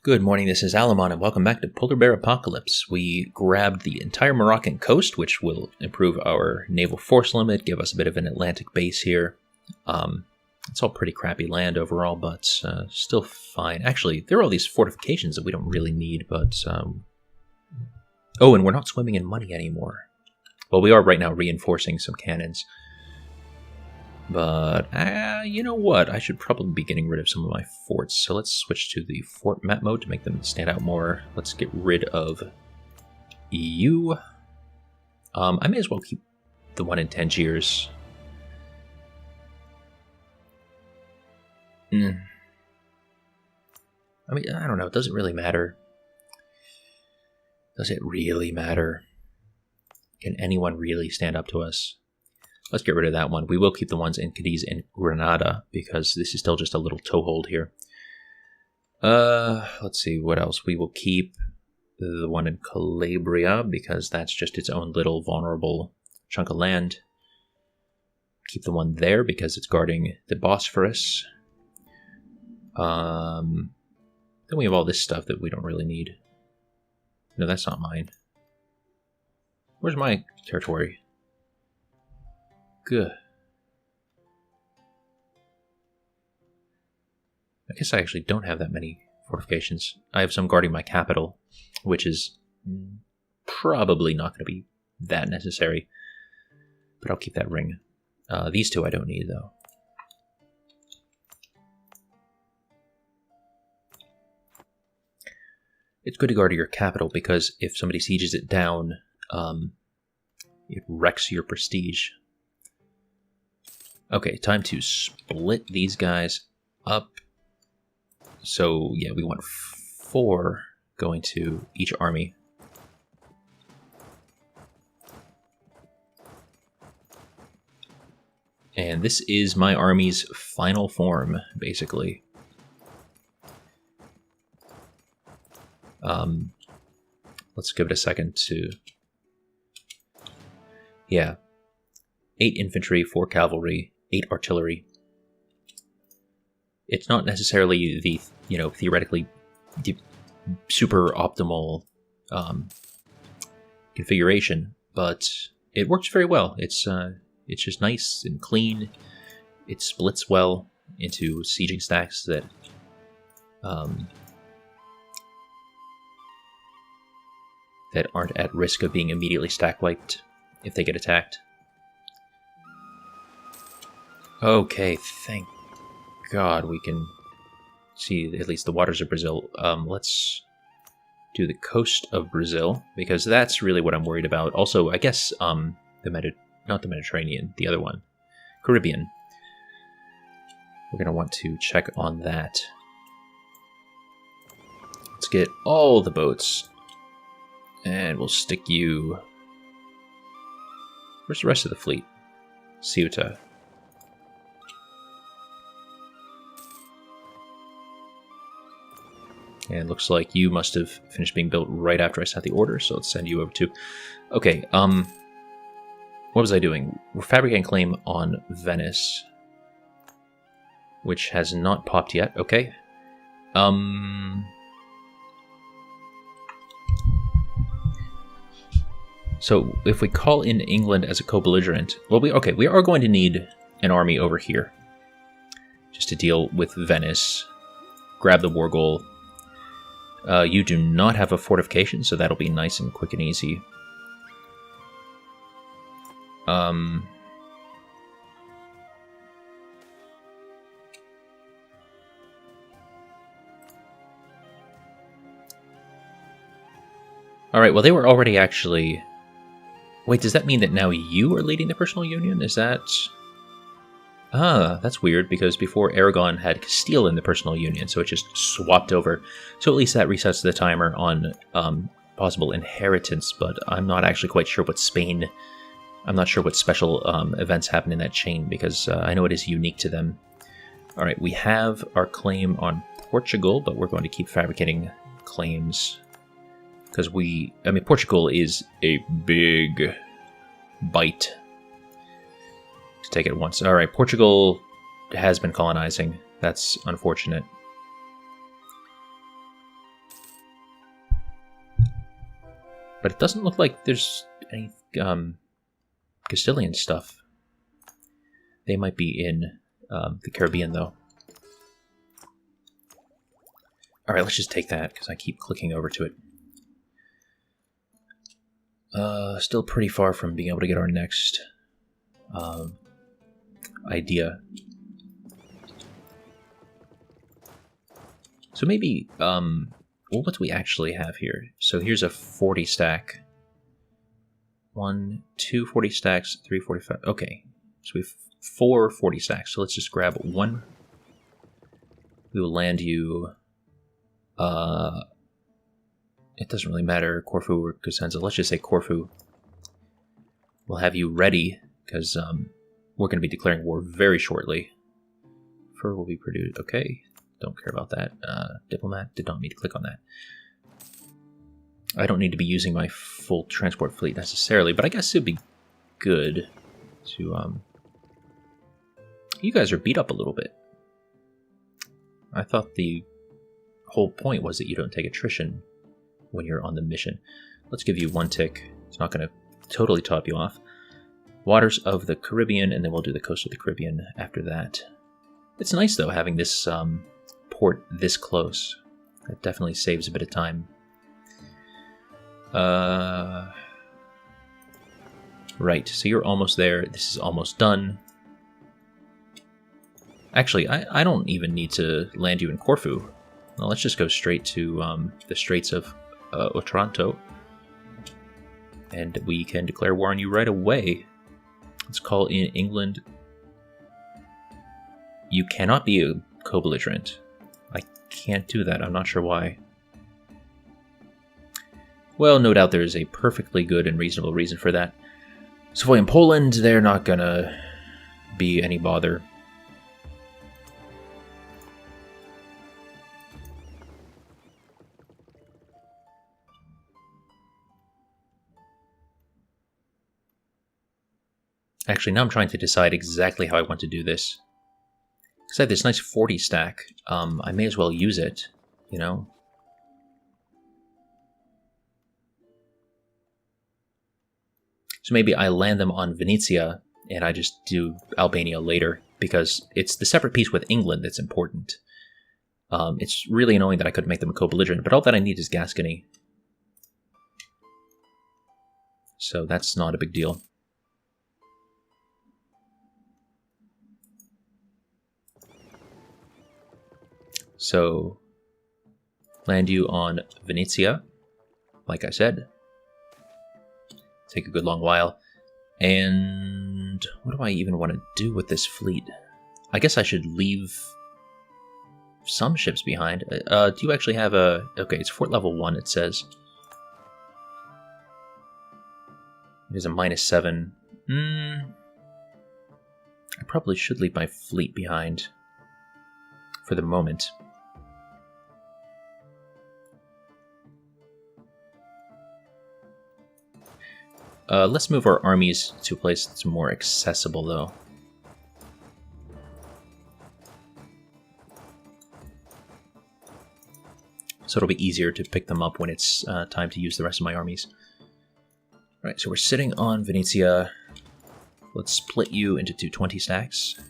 Good morning, this is Alamon, and welcome back to Polar Bear Apocalypse. We grabbed the entire Moroccan coast, which will improve our naval force limit, give us a bit of an Atlantic base here. It's all pretty crappy land overall, but still fine. Actually, there are all these fortifications that we don't really need, but... Oh, and we're not swimming in money anymore. Well, we are right now reinforcing some cannons. But, you know what? I should probably be getting rid of some of my forts. So let's switch to the fort map mode to make them stand out more. Let's get rid of EU. I may as well keep the one in Tangiers. I mean, I don't know. It doesn't really matter. Does it really matter? Can anyone really stand up to us? Let's get rid of that one. We will keep the ones in Cadiz and Granada, because this is still just a little toehold here. Let's see, what else? We will keep the one in Calabria, because that's just its own little vulnerable chunk of land. Keep the one there, because it's guarding the Bosphorus. Then we have all this stuff that we don't really need. No, that's not mine. Where's my territory? Good. I guess I actually don't have that many fortifications. I have some guarding my capital, which is probably not going to be that necessary. But I'll keep that ring. These two I don't need, though. It's good to guard your capital, because if somebody sieges it down, it wrecks your prestige. Okay, time to split these guys up. So, yeah, we want 4 going to each army. And this is my army's final form, basically. Let's give it a second to... Yeah. 8 infantry, 4 cavalry, 8 artillery. It's not necessarily the, theoretically super optimal configuration, but it works very well. It's just nice and clean. It splits well into sieging stacks that that aren't at risk of being immediately stack wiped if they get attacked. Okay, thank God we can see at least the waters of Brazil. Let's do the coast of Brazil, because that's really what I'm not the Mediterranean, the other one, Caribbean. We're going to want to check on that. Let's get all the boats, and we'll stick you... Where's the rest of the fleet? Ceuta. And looks like you must have finished being built right after I sent the order, so let's send you over to... Okay, what was I doing? We're fabricating claim on Venice, which has not popped yet. Okay. So if we call in England as a co-belligerent... Well, we are going to need an army over here, just to deal with Venice. Grab the war goal. You do not have a fortification, so that'll be nice and quick and easy. Alright, well, they were already actually... Wait, does that mean that now you are leading the personal union? Is that... Ah, that's weird, because before Aragon had Castile in the personal union, so it just swapped over. So at least that resets the timer on possible inheritance, but I'm not actually quite sure what Spain... I'm not sure what special events happen in that chain, because I know it is unique to them. Alright, we have our claim on Portugal, but we're going to keep fabricating claims. Because Portugal is a big bite to take at once. Alright, Portugal has been colonizing. That's unfortunate. But it doesn't look like there's any Castilian stuff. They might be in the Caribbean, though. Alright, let's just take that, because I keep clicking over to it. Still pretty far from being able to get our next idea. So maybe, well, what do we actually have here? So here's a 40 stack. 1, 2 40 stacks, 3 45. Okay, so we have 4 40 stacks. So let's just grab one. We will land you. It doesn't really matter, Corfu or Cosenza. Let's just say Corfu. We'll have you ready, because we're going to be declaring war very shortly. Fur will be produced. Okay, don't care about that. Diplomat, did not mean to click on that. I don't need to be using my full transport fleet necessarily, but I guess it'd be good to... You guys are beat up a little bit. I thought the whole point was that you don't take attrition when you're on the mission. Let's give you 1 tick. It's not going to totally top you off. Waters of the Caribbean, and then we'll do the coast of the Caribbean after that. It's nice, though, having this port this close. That definitely saves a bit of time. Right, so you're almost there. This is almost done. Actually, I don't even need to land you in Corfu. Well, let's just go straight to the Straits of Otranto. And we can declare war on you right away. Let's call in England. You cannot be a co-belligerent. I can't do that. I'm not sure why. Well, no doubt there is a perfectly good and reasonable reason for that. Savoy and Poland, they're not gonna be any bother. Actually, now I'm trying to decide exactly how I want to do this. Because I have this nice 40 stack. I may as well use it, you know? So maybe I land them on Venetia, and I just do Albania later, because it's the separate piece with England that's important. It's really annoying that I couldn't make them a co-belligerent, but all that I need is Gascony. So that's not a big deal. So, land you on Venetia, like I said. Take a good long while. And what do I even want to do with this fleet? I guess I should leave some ships behind. Do you actually have a... Okay, it's fort level 1, it says. There's a -7. I probably should leave my fleet behind for the moment. Let's move our armies to a place that's more accessible, though. So it'll be easier to pick them up when it's time to use the rest of my armies. Alright, so we're sitting on Venetia. Let's split you into 220 stacks.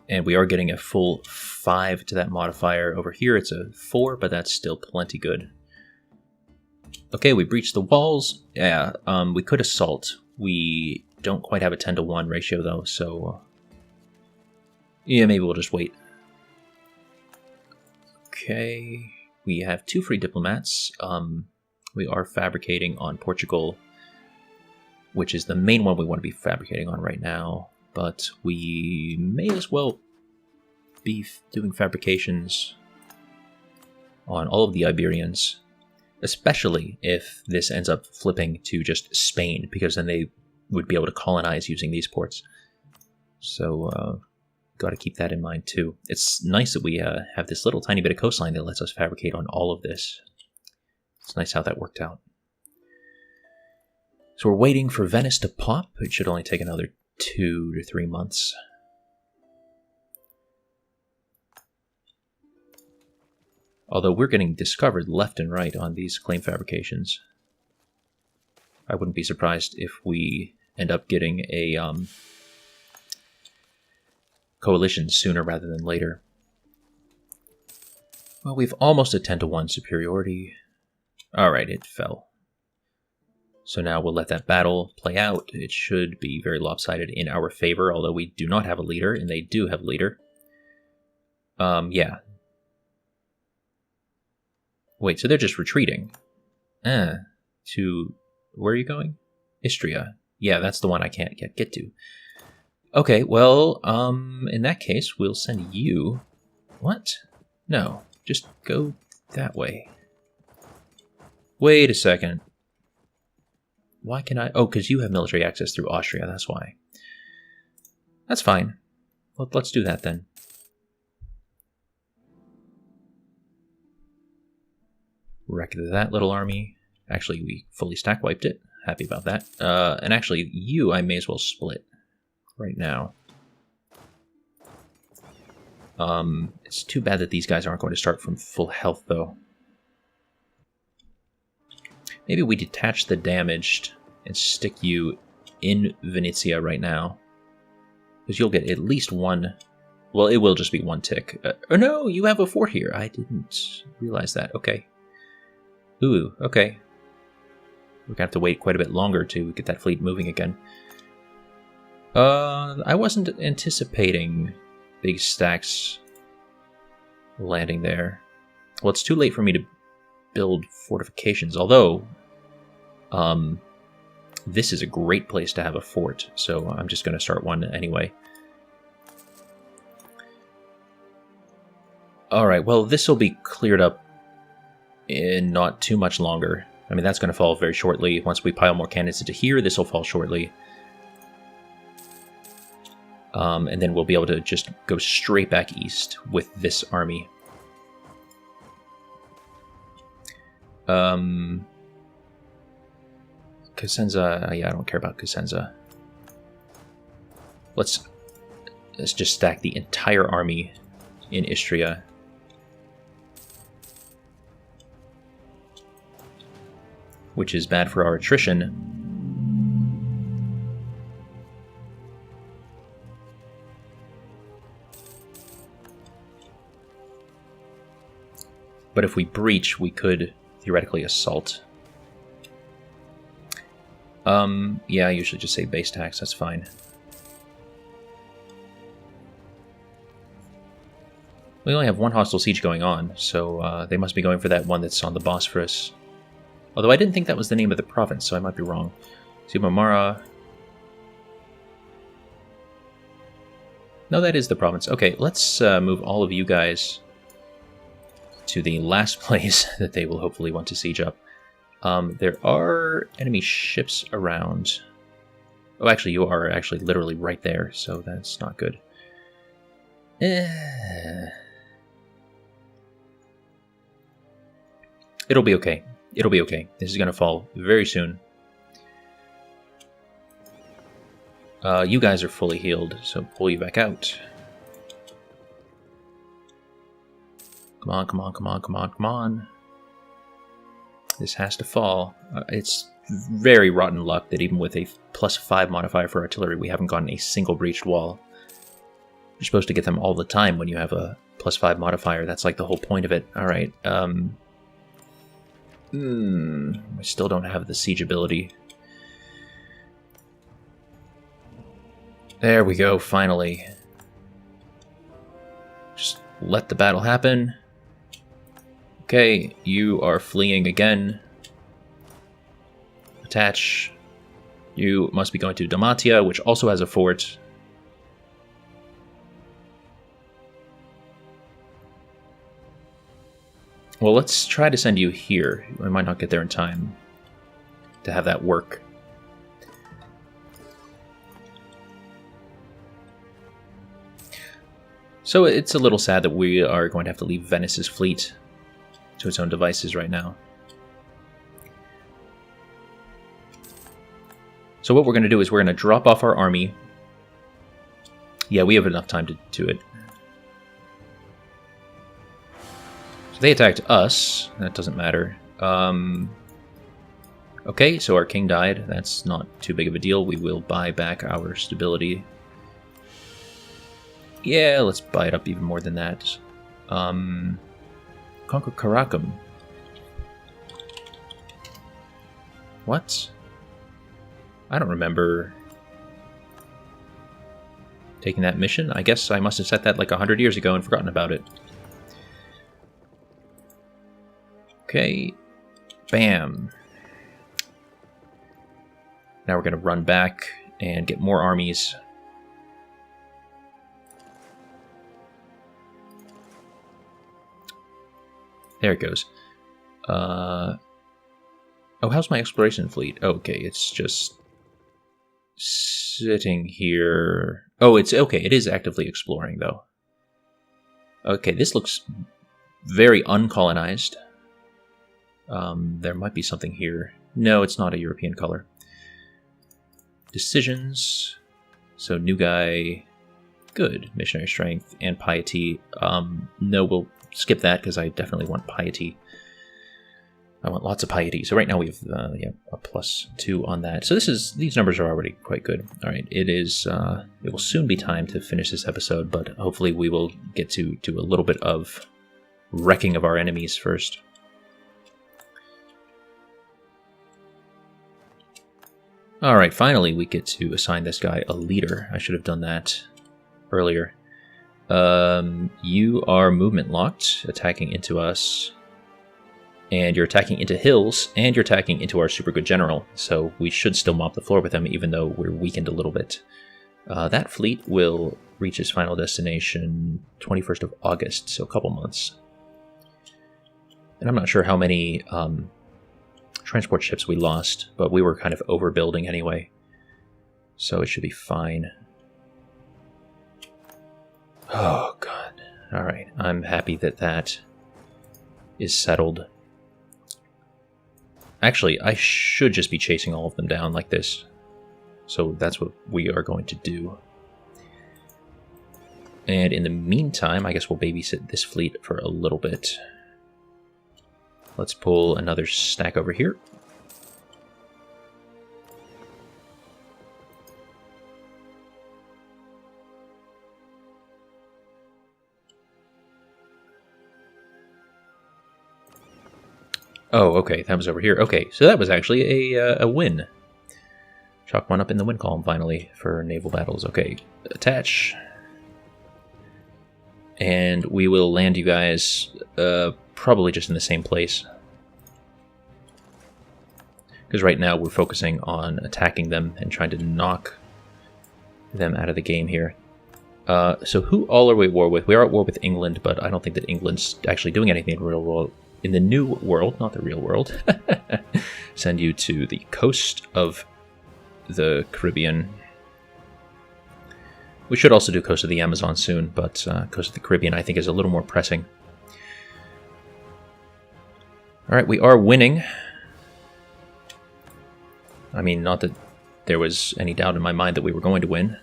And we are getting a full 5 to that modifier. Over here it's a 4, but that's still plenty good. Okay, we breached the walls. Yeah, we could assault. We don't quite have a 10-to-1 ratio, though, so... yeah, maybe we'll just wait. Okay, we have 2 free diplomats. We are fabricating on Portugal, which is the main one we want to be fabricating on right now. But we may as well be doing fabrications on all of the Iberians. Especially if this ends up flipping to just Spain, because then they would be able to colonize using these ports. So, got to keep that in mind too. It's nice that we have this little tiny bit of coastline that lets us fabricate on all of this. It's nice how that worked out. So we're waiting for Venice to pop. It should only take another 2 to 3 months. Although we're getting discovered left and right on these claim fabrications. I wouldn't be surprised if we end up getting a coalition sooner rather than later. Well, we've almost a 10-to-1 superiority. Alright, it fell. So now we'll let that battle play out. It should be very lopsided in our favor, although we do not have a leader, and they do have a leader. Yeah. Wait, so they're just retreating. To... Where are you going? Istria. Yeah, that's the one I can't get to. Okay, well, in that case, we'll send you... What? No, just go that way. Wait a second. Why can I... Oh, because you have military access through Austria, that's why. That's fine. Let's do that then. Wreck that little army. Actually, we fully stack wiped it. Happy about that. And actually, you I may as well split right now. It's too bad that these guys aren't going to start from full health, though. Maybe we detach the damaged and stick you in Venetia right now. Because you'll get at least one... Well, it will just be one tick. Oh no, you have a fort here. I didn't realize that. Okay. Ooh, okay. We're going to have to wait quite a bit longer to get that fleet moving again. I wasn't anticipating big stacks landing there. Well, it's too late for me to build fortifications, although this is a great place to have a fort, so I'm just going to start one anyway. Alright, well, this will be cleared up in not too much longer. I mean, that's going to fall very shortly. Once we pile more cannons into here, this will fall shortly. And then we'll be able to just go straight back east with this army. Cosenza, yeah, I don't care about Cosenza. Let's just stack the entire army in Istria. Which is bad for our attrition. But if we breach, we could theoretically assault. Yeah, I usually just say base tax, that's fine. We only have one hostile siege going on, so they must be going for that one that's on the Bosphorus. Although I didn't think that was the name of the province, so I might be wrong. Subamara. No, that is the province. Okay, let's move all of you guys to the last place that they will hopefully want to siege up. There are enemy ships around. Oh, actually, you are actually literally right there, so that's not good. It'll be okay. It'll be okay. This is going to fall very soon. You guys are fully healed, so pull you back out. Come on, come on, come on, come on, come on. This has to fall. It's very rotten luck that even with a +5 modifier for artillery, we haven't gotten a single breached wall. You're supposed to get them all the time when you have a +5 modifier. That's like the whole point of it. Alright, I still don't have the siege ability. There we go, finally. Just let the battle happen. Okay, you are fleeing again. Attach. You must be going to Dalmatia, which also has a fort. Well, let's try to send you here. I might not get there in time to have that work. So it's a little sad that we are going to have to leave Venice's fleet to its own devices right now. So what we're going to do is we're going to drop off our army. Yeah, we have enough time to do it. So They attacked us. That doesn't matter. Okay, so our king died. That's not too big of a deal. We will buy back our stability. Yeah, let's buy it up even more than that. Conquer Karakum. What? I don't remember taking that mission. I guess I must have set that like 100 years ago and forgotten about it. Okay. Bam. Now we're going to run back and get more armies. There it goes. Oh, how's my exploration fleet? Okay, it's just sitting here. Oh, it's okay. It is actively exploring, though. Okay, this looks very uncolonized. There might be something here. No, it's not a European color. Decisions. So, new guy. Good. Missionary strength and piety. No, we'll skip that because I definitely want piety. I want lots of piety. So right now we have a +2 on that. So these numbers are already quite good. All right, it will soon be time to finish this episode, but hopefully we will get to do a little bit of wrecking of our enemies first. All right, finally we get to assign this guy a leader. I should have done that earlier. You are movement locked, attacking into us. And you're attacking into hills, and you're attacking into our super good general. So we should still mop the floor with them, even though we're weakened a little bit. That fleet will reach its final destination 21st of August, so a couple months. And I'm not sure how many transport ships we lost, but we were kind of overbuilding anyway. So it should be fine. Oh, God. All right, I'm happy that that is settled. Actually, I should just be chasing all of them down like this. So that's what we are going to do. And in the meantime, I guess we'll babysit this fleet for a little bit. Let's pull another stack over here. Oh, okay, that was over here. Okay, so that was actually a win. Chalk one up in the win column, finally, for naval battles. Okay, attach. And we will land you guys probably just in the same place. Because right now we're focusing on attacking them and trying to knock them out of the game here. So who all are we at war with? We are at war with England, but I don't think that England's actually doing anything in the real world. In the new world, not the real world. Send you to the coast of the Caribbean. We should also do coast of the Amazon soon, but coast of the Caribbean I think is a little more pressing. Alright, we are winning. I mean, not that there was any doubt in my mind that we were going to win.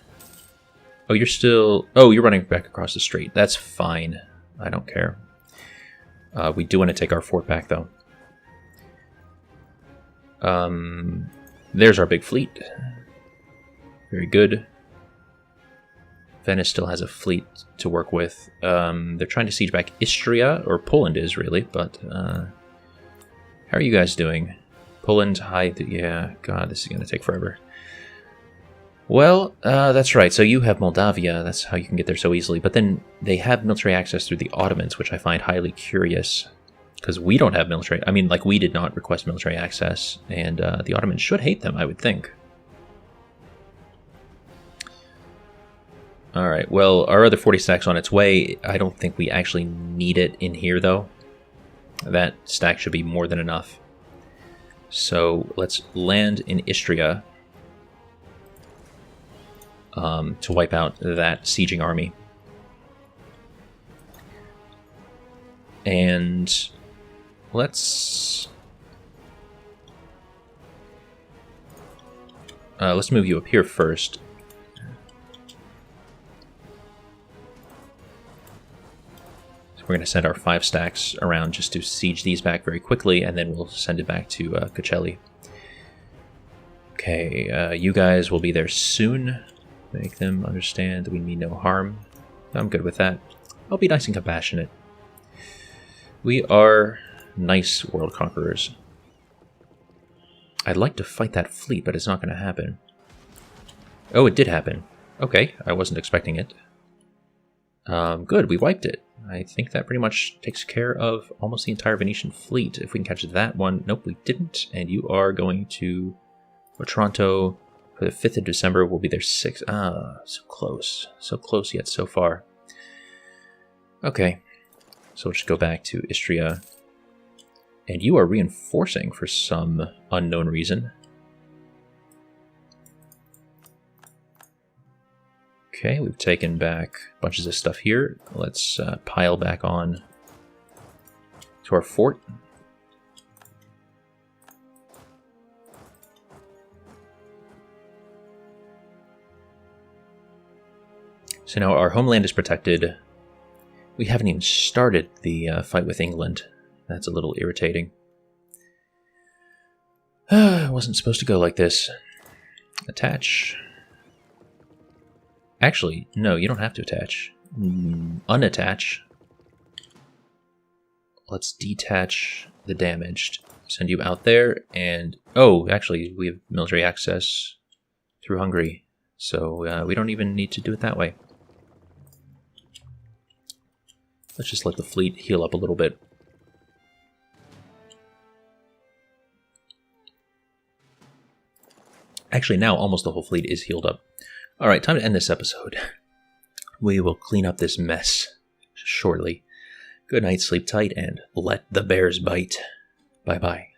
Oh, you're still... Oh, you're running back across the strait. That's fine. I don't care. We do want to take our fort back, though. There's our big fleet. Very good. Venice still has a fleet to work with. They're trying to siege back Istria, or Poland is, really, but... how are you guys doing? Poland, hi... Yeah, God, this is going to take forever. Well, that's right. So you have Moldavia. That's how you can get there so easily. But then they have military access through the Ottomans, which I find highly curious. Because we don't have military... I mean, like, we did not request military access. And the Ottomans should hate them, I would think. Alright, well, our other 40 stack's on its way. I don't think we actually need it in here, though. That stack should be more than enough. So let's land in Istria. To wipe out that sieging army. And let's move you up here first. So We're going to send our 5 stacks around just to siege these back very quickly, and then we'll send it back to Cocelli. Okay, you guys will be there soon. Make them understand that we mean no harm. I'm good with that. I'll be nice and compassionate. We are nice world conquerors. I'd like to fight that fleet, but it's not going to happen. Oh, it did happen. Okay, I wasn't expecting it. Good, we wiped it. I think that pretty much takes care of almost the entire Venetian fleet. If we can catch that one. Nope, we didn't. And you are going to Otranto for the 5th of December. We'll be there 6th. Ah, so close. So close yet so far. Okay, so we'll just go back to Istria. And you are reinforcing for some unknown reason. Okay, we've taken back bunches of stuff here. Let's pile back on to our fort. So now our homeland is protected. We haven't even started the fight with England. That's a little irritating. It wasn't supposed to go like this. Attach. Actually, no, you don't have to attach. Unattach. Let's detach the damaged. Send you out there, and... Oh, actually, we have military access through Hungary, so we don't even need to do it that way. Let's just let the fleet heal up a little bit. Actually, now almost the whole fleet is healed up. Alright, time to end this episode. We will clean up this mess shortly. Good night, sleep tight, and let the bears bite. Bye-bye.